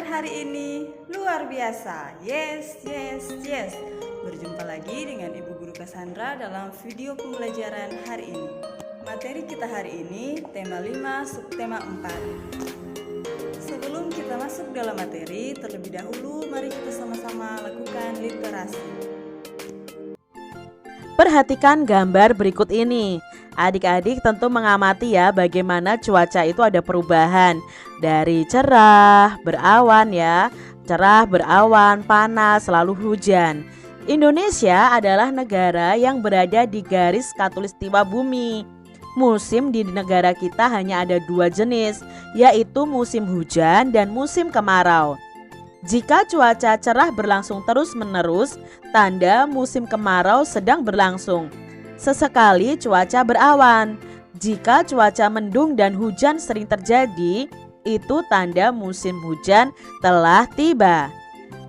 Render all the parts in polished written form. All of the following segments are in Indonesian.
pelajaran hari ini luar biasa. Yes, yes, yes. Berjumpa lagi dengan Ibu Guru Cassandra dalam video pembelajaran hari ini. Materi kita hari ini tema 5 subtema 4. Sebelum kita masuk dalam materi, terlebih dahulu mari kita sama-sama lakukan literasi. Perhatikan gambar berikut ini. Adik-adik tentu mengamati ya bagaimana cuaca itu ada perubahan dari cerah, berawan ya, cerah, berawan, panas, lalu hujan. Indonesia adalah negara yang berada di garis khatulistiwa bumi. Musim di negara kita hanya ada dua jenis, yaitu musim hujan dan musim kemarau. Jika cuaca cerah berlangsung terus-menerus, tanda musim kemarau sedang berlangsung. Sesekali cuaca berawan. Jika cuaca mendung dan hujan sering terjadi, itu tanda musim hujan telah tiba.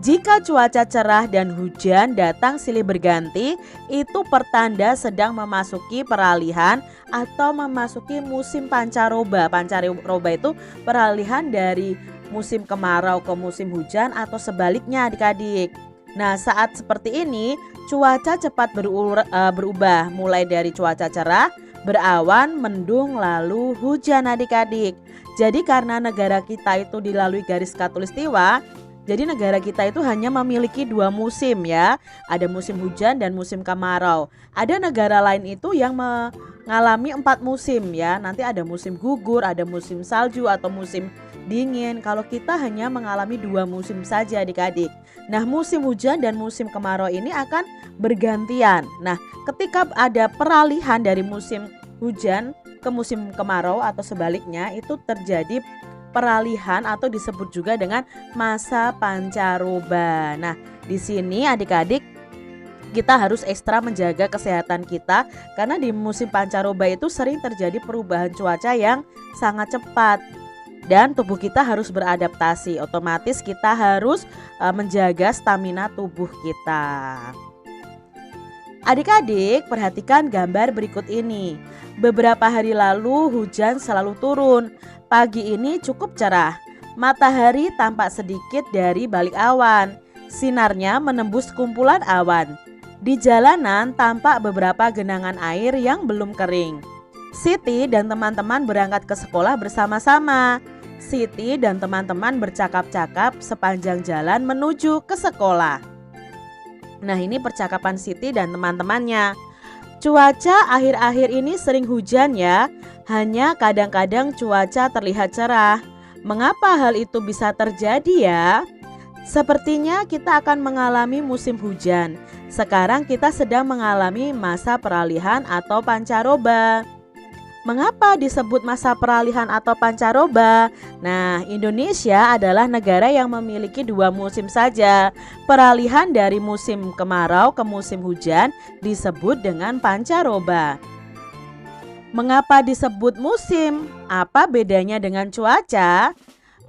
Jika cuaca cerah dan hujan datang silih berganti, itu pertanda sedang memasuki peralihan atau memasuki musim pancaroba. Pancaroba itu peralihan dari musim kemarau ke musim hujan atau sebaliknya adik-adik. Nah, saat seperti ini cuaca cepat berubah mulai dari cuaca cerah, berawan, mendung, lalu hujan adik-adik. Jadi karena negara kita itu dilalui garis khatulistiwa, jadi negara kita itu hanya memiliki dua musim ya. Ada musim hujan dan musim kemarau. Ada negara lain itu yang mengalami 4 musim ya. Nanti ada musim gugur, ada musim salju atau musim dingin. Kalau kita hanya mengalami 2 musim saja adik-adik. Nah, musim hujan dan musim kemarau ini akan bergantian. Nah, ketika ada peralihan dari musim hujan ke musim kemarau atau sebaliknya, itu terjadi peralihan atau disebut juga dengan masa pancaroba. Nah, di sini adik-adik kita harus ekstra menjaga kesehatan kita karena di musim pancaroba itu sering terjadi perubahan cuaca yang sangat cepat. Dan tubuh kita harus beradaptasi, otomatis kita harus menjaga stamina tubuh kita. Adik-adik perhatikan gambar berikut ini. Beberapa hari lalu hujan selalu turun. Pagi ini cukup cerah. Matahari tampak sedikit dari balik awan. Sinarnya menembus kumpulan awan. Di jalanan tampak beberapa genangan air yang belum kering. Siti dan teman-teman berangkat ke sekolah bersama-sama. Siti dan teman-teman bercakap-cakap sepanjang jalan menuju ke sekolah. Nah, ini percakapan Siti dan teman-temannya. Cuaca akhir-akhir ini sering hujan ya. Hanya kadang-kadang cuaca terlihat cerah. Mengapa hal itu bisa terjadi ya? Sepertinya kita akan mengalami musim hujan. Sekarang kita sedang mengalami masa peralihan atau pancaroba. Mengapa disebut masa peralihan atau pancaroba? Nah, Indonesia adalah negara yang memiliki 2 musim saja. Peralihan dari musim kemarau ke musim hujan disebut dengan pancaroba. Mengapa disebut musim? Apa bedanya dengan cuaca?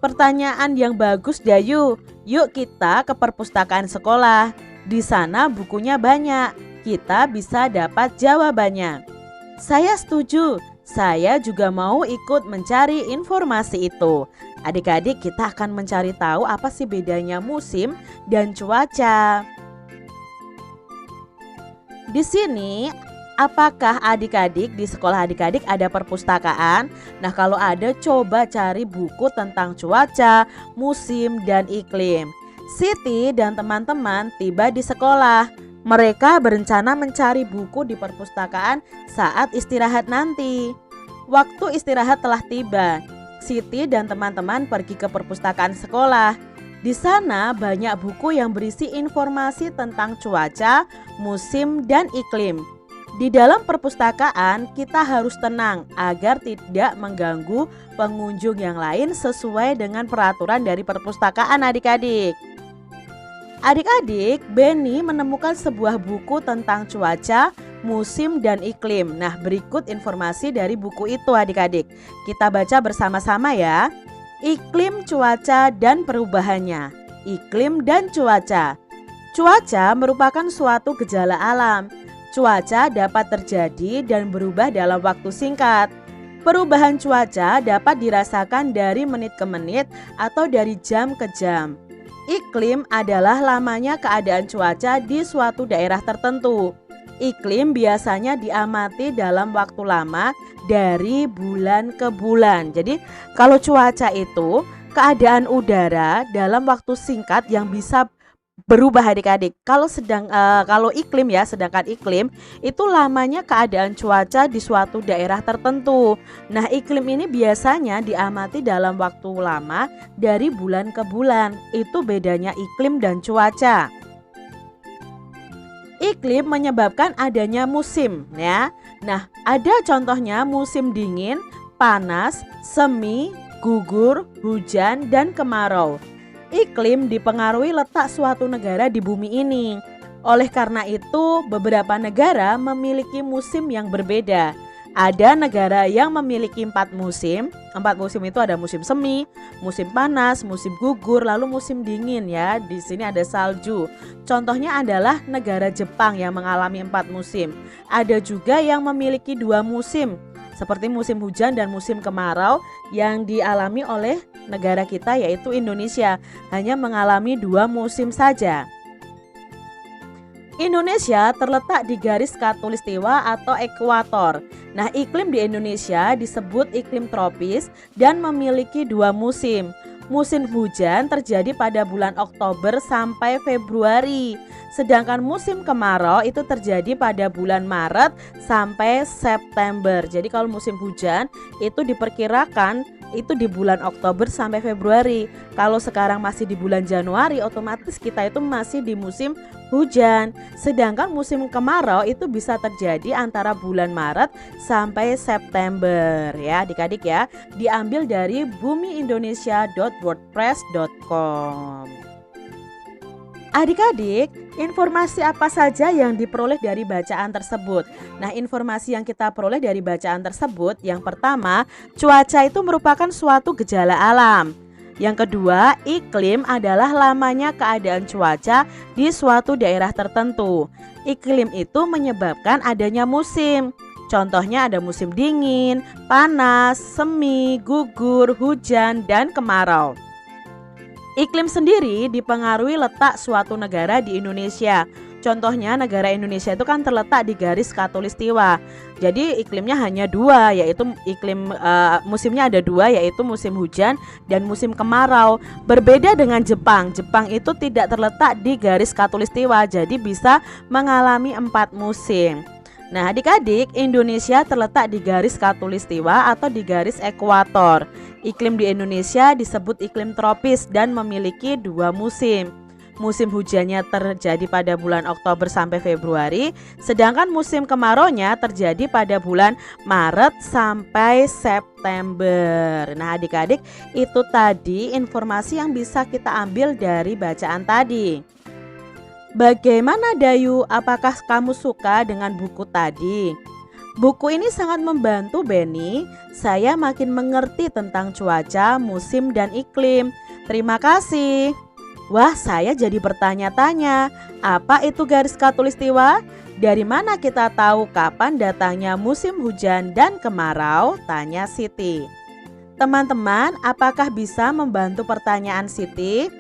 Pertanyaan yang bagus Dayu. Yuk kita ke perpustakaan sekolah. Di sana bukunya banyak. Kita bisa dapat jawabannya. Saya setuju. Saya juga mau ikut mencari informasi itu. Adik-adik kita akan mencari tahu apa sih bedanya musim dan cuaca. Di sini apakah adik-adik di sekolah adik-adik ada perpustakaan? Nah, kalau ada coba cari buku tentang cuaca, musim, dan iklim. Siti dan teman-teman tiba di sekolah. Mereka berencana mencari buku di perpustakaan saat istirahat nanti. Waktu istirahat telah tiba. Siti dan teman-teman pergi ke perpustakaan sekolah. Di sana banyak buku yang berisi informasi tentang cuaca, musim, dan iklim. Di dalam perpustakaan kita harus tenang agar tidak mengganggu pengunjung yang lain sesuai dengan peraturan dari perpustakaan adik-adik. Adik-adik, Benny menemukan sebuah buku tentang cuaca, musim, dan iklim. Nah, berikut informasi dari buku itu adik-adik. Kita baca bersama-sama ya. Iklim, cuaca, dan perubahannya. Iklim dan cuaca. Cuaca merupakan suatu gejala alam. Cuaca dapat terjadi dan berubah dalam waktu singkat. Perubahan cuaca dapat dirasakan dari menit ke menit atau dari jam ke jam. Iklim adalah lamanya keadaan cuaca di suatu daerah tertentu. Iklim biasanya diamati dalam waktu lama dari bulan ke bulan. Jadi kalau cuaca itu keadaan udara dalam waktu singkat yang bisa berubah adik-adik. Kalau iklim ya, sedangkan iklim itu lamanya keadaan cuaca di suatu daerah tertentu. Nah, iklim ini biasanya diamati dalam waktu lama dari bulan ke bulan. Itu bedanya iklim dan cuaca. Iklim menyebabkan adanya musim ya. Nah, ada contohnya musim dingin, panas, semi, gugur, hujan, dan kemarau. Iklim dipengaruhi letak suatu negara di bumi ini. Oleh karena itu, beberapa negara memiliki musim yang berbeda. Ada negara yang memiliki 4 musim. 4 musim itu ada musim semi, musim panas, musim gugur, lalu musim dingin ya. Di sini ada salju. Contohnya adalah negara Jepang yang mengalami 4 musim. Ada juga yang memiliki 2 musim, seperti musim hujan dan musim kemarau yang dialami oleh negara kita yaitu Indonesia, hanya mengalami 2 musim saja. Indonesia terletak di garis khatulistiwa atau ekuator. Nah, iklim di Indonesia disebut iklim tropis dan memiliki 2 musim. Musim hujan terjadi pada bulan Oktober sampai Februari. Sedangkan musim kemarau itu terjadi pada bulan Maret sampai September. Jadi kalau musim hujan itu diperkirakan itu di bulan Oktober sampai Februari. Kalau sekarang masih di bulan Januari, otomatis kita itu masih di musim hujan. Sedangkan musim kemarau itu bisa terjadi antara bulan Maret sampai September ya adik-adik ya. Diambil dari bumiindonesia.wordpress.com. Adik-adik, informasi apa saja yang diperoleh dari bacaan tersebut? Nah, informasi yang kita peroleh dari bacaan tersebut, yang pertama, cuaca itu merupakan suatu gejala alam. Yang kedua, iklim adalah lamanya keadaan cuaca di suatu daerah tertentu. Iklim itu menyebabkan adanya musim. Contohnya ada musim dingin, panas, semi, gugur, hujan, dan kemarau. Iklim sendiri dipengaruhi letak suatu negara di Indonesia. Contohnya negara Indonesia itu kan terletak di garis khatulistiwa. Jadi iklimnya hanya 2, yaitu musimnya ada 2, yaitu musim hujan dan musim kemarau. Berbeda dengan Jepang. Jepang itu tidak terletak di garis khatulistiwa, jadi bisa mengalami 4 musim. Nah, adik-adik, Indonesia terletak di garis khatulistiwa atau di garis ekuator. Iklim di Indonesia disebut iklim tropis dan memiliki 2 musim. Musim hujannya terjadi pada bulan Oktober sampai Februari, sedangkan musim kemaraunya terjadi pada bulan Maret sampai September. Nah, adik-adik, itu tadi informasi yang bisa kita ambil dari bacaan tadi. Bagaimana Dayu? Apakah kamu suka dengan buku tadi? Buku ini sangat membantu Beni. Saya makin mengerti tentang cuaca, musim, dan iklim. Terima kasih. Wah, saya jadi bertanya-tanya, apa itu garis khatulistiwa? Dari mana kita tahu kapan datangnya musim hujan dan kemarau? Tanya Siti. Teman-teman, apakah bisa membantu pertanyaan Siti?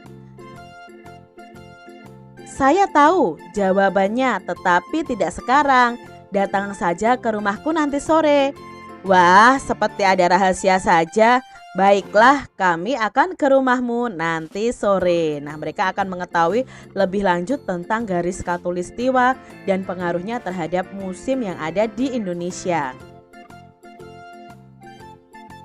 Saya tahu jawabannya, tetapi tidak sekarang. Datang saja ke rumahku nanti sore. Wah, seperti ada rahasia saja. Baiklah, kami akan ke rumahmu nanti sore. Nah, mereka akan mengetahui lebih lanjut tentang garis khatulistiwa dan pengaruhnya terhadap musim yang ada di Indonesia.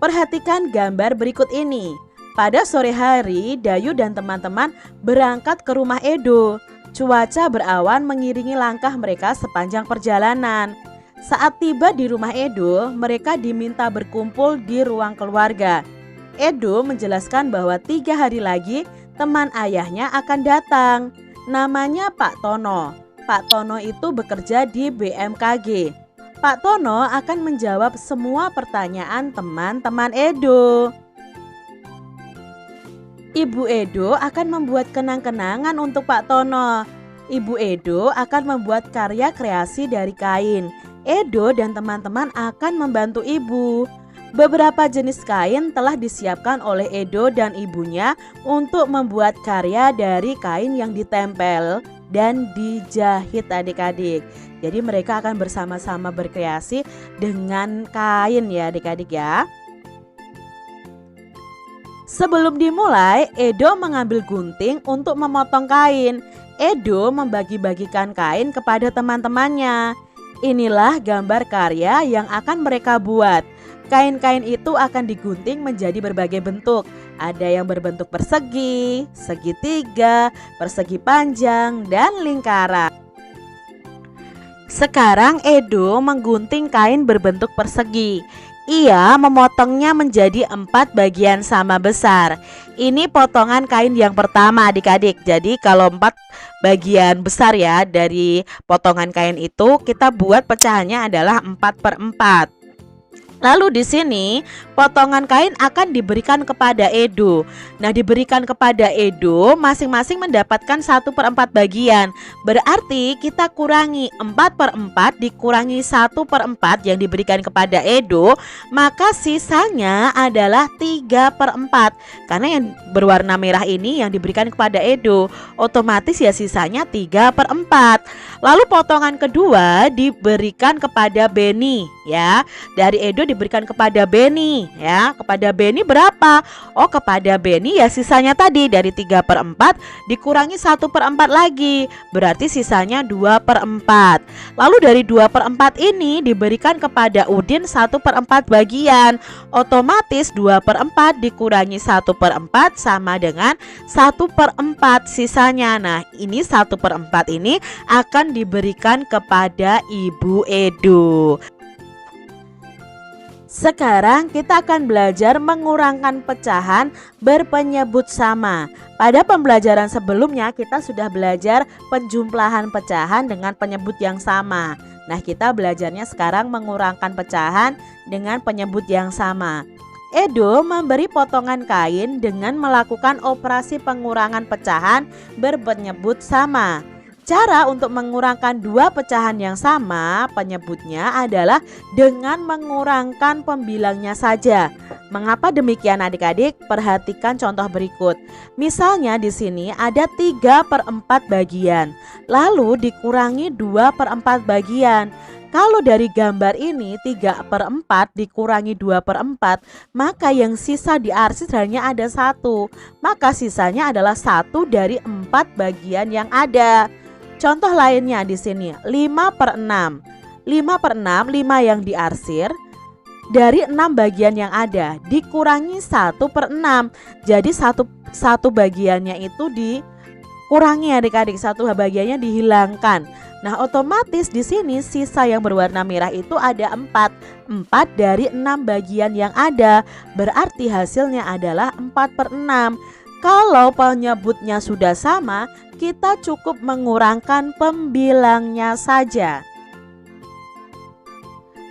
Perhatikan gambar berikut ini. Pada sore hari, Dayu dan teman-teman berangkat ke rumah Edo. Cuaca berawan mengiringi langkah mereka sepanjang perjalanan. Saat tiba di rumah Edo, mereka diminta berkumpul di ruang keluarga. Edo menjelaskan bahwa 3 hari lagi teman ayahnya akan datang. Namanya Pak Tono. Pak Tono itu bekerja di BMKG. Pak Tono akan menjawab semua pertanyaan teman-teman Edo. Ibu Edo akan membuat kenang-kenangan untuk Pak Tono. Ibu Edo akan membuat karya kreasi dari kain. Edo dan teman-teman akan membantu ibu. Beberapa jenis kain telah disiapkan oleh Edo dan ibunya untuk membuat karya dari kain yang ditempel dan dijahit adik-adik. Jadi mereka akan bersama-sama berkreasi dengan kain ya adik-adik ya. Sebelum dimulai, Edo mengambil gunting untuk memotong kain. Edo membagi-bagikan kain kepada teman-temannya. Inilah gambar karya yang akan mereka buat. Kain-kain itu akan digunting menjadi berbagai bentuk. Ada yang berbentuk persegi, segitiga, persegi panjang, dan lingkaran. Sekarang Edo menggunting kain berbentuk persegi. Ia memotongnya menjadi 4 bagian sama besar. Ini potongan kain yang pertama adik-adik. Jadi kalau 4 bagian besar ya dari potongan kain itu, kita buat pecahannya adalah 4/4. Lalu di sini potongan kain akan diberikan kepada Edo. Nah, diberikan kepada Edo masing-masing mendapatkan 1/4 bagian. Berarti kita kurangi 4/4 dikurangi 1/4 yang diberikan kepada Edo, maka sisanya adalah 3/4. Karena yang berwarna merah ini yang diberikan kepada Edo, otomatis ya sisanya 3/4. Lalu potongan kedua diberikan kepada Benny ya. Dari Edo diberikan kepada Benny ya. Kepada Benny berapa? Oh, kepada Benny ya sisanya tadi dari 3/4 dikurangi 1/4 lagi, berarti sisanya 2/4. Lalu dari 2/4 ini diberikan kepada Udin 1/4 bagian. Otomatis 2/4 dikurangi 1/4 sama dengan 1/4 sisanya. Nah, ini 1/4 ini akan diberikan kepada Ibu Edo. Sekarang kita akan belajar mengurangkan pecahan berpenyebut sama. Pada pembelajaran sebelumnya kita sudah belajar penjumlahan pecahan dengan penyebut yang sama. Nah, kita belajarnya sekarang mengurangkan pecahan dengan penyebut yang sama. Edo memberi potongan kain dengan melakukan operasi pengurangan pecahan berpenyebut sama. Cara untuk mengurangkan 2 pecahan yang sama penyebutnya adalah dengan mengurangkan pembilangnya saja. Mengapa demikian adik-adik? Perhatikan contoh berikut. Misalnya di sini ada 3/4 bagian, lalu dikurangi 2/4 bagian. Kalau dari gambar ini 3/4 dikurangi 2/4, maka yang sisa di arsip hanya ada 1. Maka sisanya adalah 1 dari 4 bagian yang ada. Contoh lainnya di sini 5/6. 5/6, 5 yang diarsir dari 6 bagian yang ada dikurangi 1/6. Jadi satu bagiannya itu dikurangi adik-adik, satu bagiannya dihilangkan. Nah, otomatis di sini sisa yang berwarna merah itu ada 4. 4 dari 6 bagian yang ada. Berarti hasilnya adalah 4/6. Kalau penyebutnya sudah sama, kita cukup mengurangkan pembilangnya saja.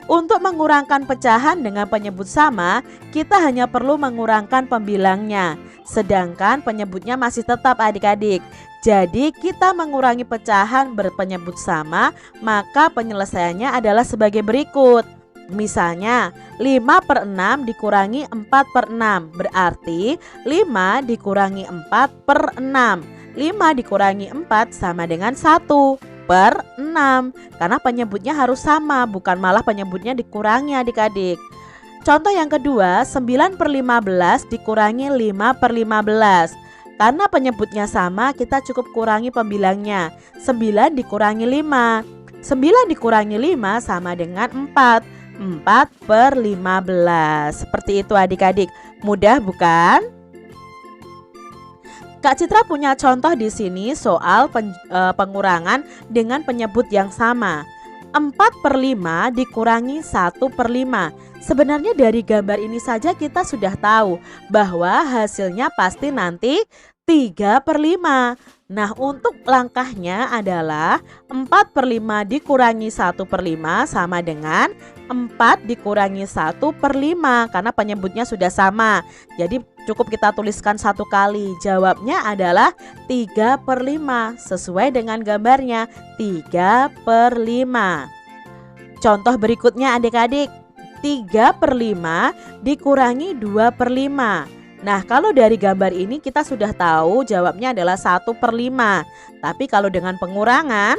Untuk mengurangkan pecahan dengan penyebut sama, kita hanya perlu mengurangkan pembilangnya. Sedangkan penyebutnya masih tetap adik-adik. Jadi kita mengurangi pecahan berpenyebut sama, maka penyelesaiannya adalah sebagai berikut. Misalnya 5/6 dikurangi 4/6, berarti 5 dikurangi 4/6. 5 dikurangi 4 sama dengan 1/6. Karena penyebutnya harus sama, bukan malah penyebutnya dikurangi adik-adik. Contoh yang kedua, 9/15 dikurangi 5/15. Karena penyebutnya sama, kita cukup kurangi pembilangnya. 9 dikurangi 5. 9 dikurangi 5 sama dengan 4. 4/15. Seperti itu adik-adik. Mudah bukan? Kak Citra punya contoh di sini soal pengurangan dengan penyebut yang sama. 4/5 dikurangi 1/5. Sebenarnya dari gambar ini saja kita sudah tahu bahwa hasilnya pasti nanti 3/5. Nah, untuk langkahnya adalah 4/5 dikurangi 1/5 sama dengan 4 dikurangi 1/5 karena penyebutnya sudah sama. Jadi cukup kita tuliskan 1 kali. Jawabnya adalah 3/5 sesuai dengan gambarnya 3/5. Contoh berikutnya adik-adik. 3/5 dikurangi 2/5. Nah, kalau dari gambar ini kita sudah tahu jawabnya adalah 1/5. Tapi kalau dengan pengurangan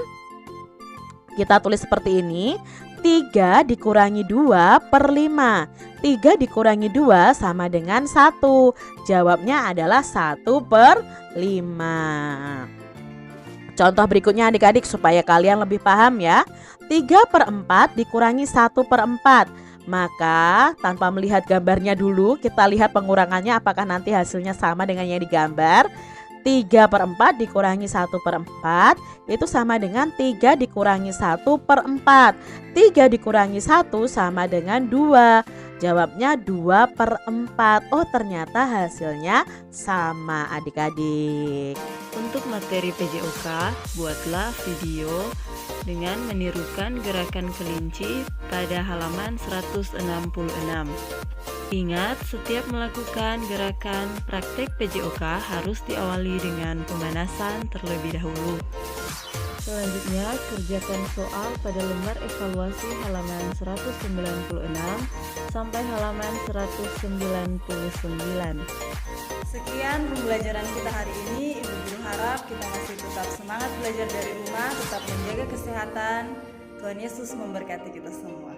kita tulis seperti ini, 3 dikurangi 2/5. 3 dikurangi 2 sama dengan 1. Jawabnya adalah 1/5. Contoh berikutnya adik-adik supaya kalian lebih paham ya. 3/4 dikurangi 1/4. Maka tanpa melihat gambarnya dulu, kita lihat pengurangannya apakah nanti hasilnya sama dengan yang digambar. 3/4 dikurangi 1/4 itu sama dengan 3 dikurangi 1/4. 3 dikurangi 1 sama dengan 2. Jawabnya 2/4. Oh, ternyata hasilnya sama adik-adik. Untuk materi PJOK, buatlah video dengan menirukan gerakan kelinci pada halaman 166. Ingat, setiap melakukan gerakan praktek PJOK harus diawali dengan pemanasan terlebih dahulu. Selanjutnya, kerjakan soal pada lembar evaluasi halaman 196 sampai halaman 199. Sekian pembelajaran kita hari ini. Ibu guru harap kita masih tetap semangat belajar dari rumah, tetap menjaga kesehatan. Tuhan Yesus memberkati kita semua.